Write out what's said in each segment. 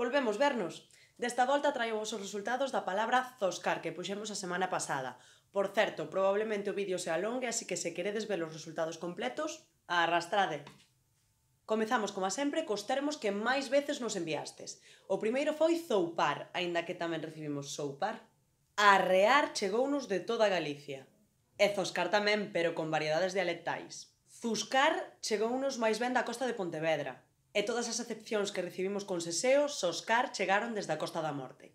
Volvemos vernos. Desta volta traio vos os resultados da palabra zoscar que puxemos a semana pasada. Por certo, probablemente o vídeo se alongue, así que se queredes ver os resultados completos, arrastrade. Comezamos, como sempre, cos termos que máis veces nos enviastes. O primeiro foi zoupar, aínda que tamén recibimos soupar. Arrear chegounos de toda Galicia. E zoscar tamén, pero con variedades dialectais. Zuscar chegounos máis ben da costa de Pontevedra. E todas as acepcións que recibimos con seseo, soscar chegaron desde a Costa da Morte.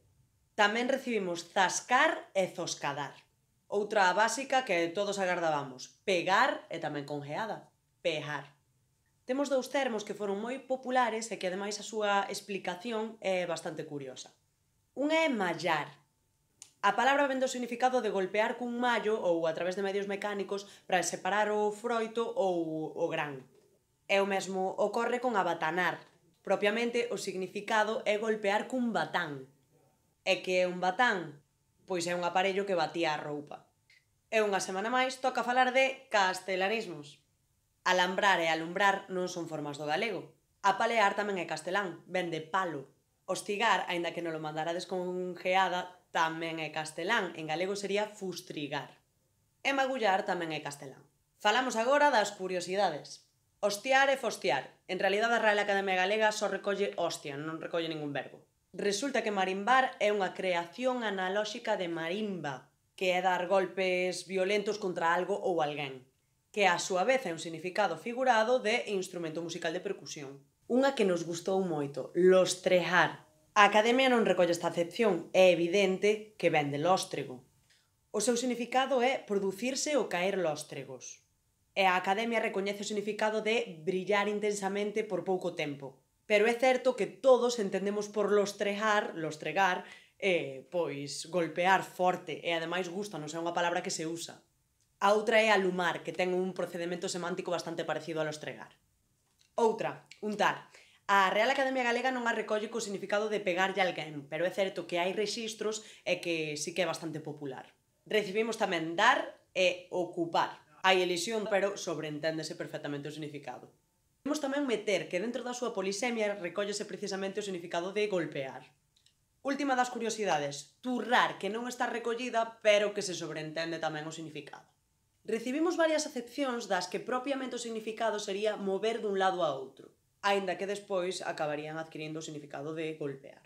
Tamén recibimos zascar e zoscadar. Outra básica que todos agardábamos, pegar e tamén con geada, pejar. Temos dous termos que foron moi populares e que ademais a súa explicación é bastante curiosa. Un é mallar. A palabra vén do significado de golpear cun mallo ou a través de medios mecánicos para separar o froito ou o gran. E o mesmo ocorre con abatanar. Propiamente o significado é golpear cun batán. E que é un batán? Pois é un aparello que batía a roupa. E unha semana máis toca falar de castelanismos. Alambrar e alumbrar non son formas do galego. Apalear tamén é castelán, ven de palo. Hostigar, aínda que non lo mandarades con geada, tamén é castelán, en galego sería fustrigar. E magullar tamén é castelán. Falamos agora das curiosidades. Hostiar e fostiar. En realidade a Real Academia Galega só recolle hostia, non recolle ningún verbo. Resulta que marimbar é unha creación analóxica de marimba, que é dar golpes violentos contra algo ou alguén, que a súa vez é un significado figurado de instrumento musical de percusión. Unha que nos gustou moito, lostrejar. A Academia non recolle esta acepción, é evidente que ven de lóstrego. O seu significado é producirse ou caer lóstregos. E a Academia recoñece o significado de brillar intensamente por pouco tempo. Pero é certo que todos entendemos por lostregar, pois golpear forte, e ademais gustanos, é unha palabra que se usa. A outra é alumar, que ten un procedemento semántico bastante parecido a lostregar. Outra, untar. A Real Academia Galega non a recolle co significado de pegarlle a alguén, pero é certo que hai rexistros e que sí que é bastante popular. Recibimos tamén dar e ocupar. Hai elisión, pero sobreenténdese perfectamente o significado. Temos tamén meter, que dentro da súa polisemia recóllese precisamente o significado de golpear. Última das curiosidades, turrar, que non está recollida, pero que se sobreentende tamén o significado. Recibimos varias acepcións das que propiamente o significado sería mover dun lado a outro, aínda que despois acabarían adquirindo o significado de golpear.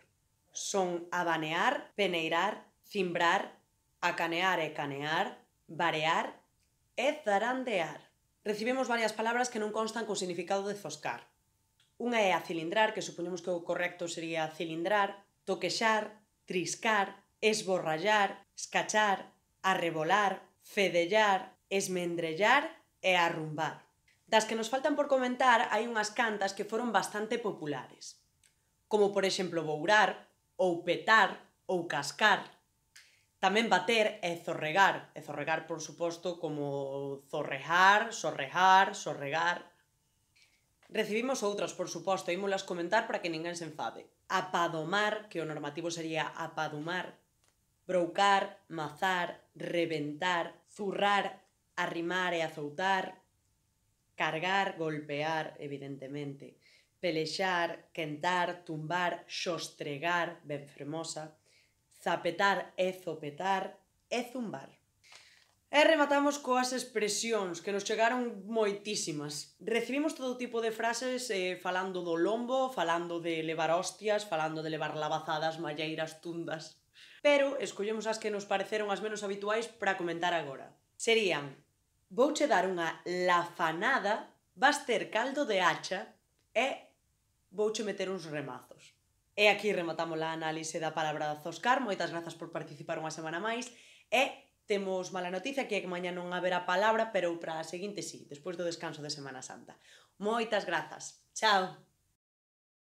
Son abanear, peneirar, cimbrar, acanear e canear, varear e zarandear. Recibimos varias palabras que non constan co significado de zoscar. Unha é acilindrar, que supoñemos que o correcto sería cilindrar, toquexar, triscar, esborrallar, escachar, arrebolar, fedellar, esmendrellar e arrumbar. Das que nos faltan por comentar hai unhas cantas que foron bastante populares, como por exemplo bourar, ou petar, ou cascar. Tamén bater e zorregar por suposto como zorrejar, sorrejar, sorregar. Recibimos outras, por suposto, ímolas comentar para que ninguén se enfade. Apadomar, que o normativo sería apadumar, broucar, mazar, rebentar, zurrar, arrimar e azoutar, cargar, golpear, evidentemente, pelexar, quentar, tumbar, xostregar, ben fermosa, zapetar e zopetar e zumbar. E rematamos coas expresións, que nos chegaron moitísimas. Recibimos todo tipo de frases falando do lombo, falando de levar hostias, falando de levar labazadas, malleiras, tundas. Pero escollemos as que nos pareceron as menos habituais para comentar agora. Serían: vouche dar unha lafanada, vas ter caldo de hacha e vouche meter uns remazos. E aquí rematamos a análise da palabra zoscar. Moitas grazas por participar unha semana máis e temos mala noticia, que é que mañá non haberá palabra, pero para a seguinte sí, despois do descanso de Semana Santa. Moitas grazas. Chao!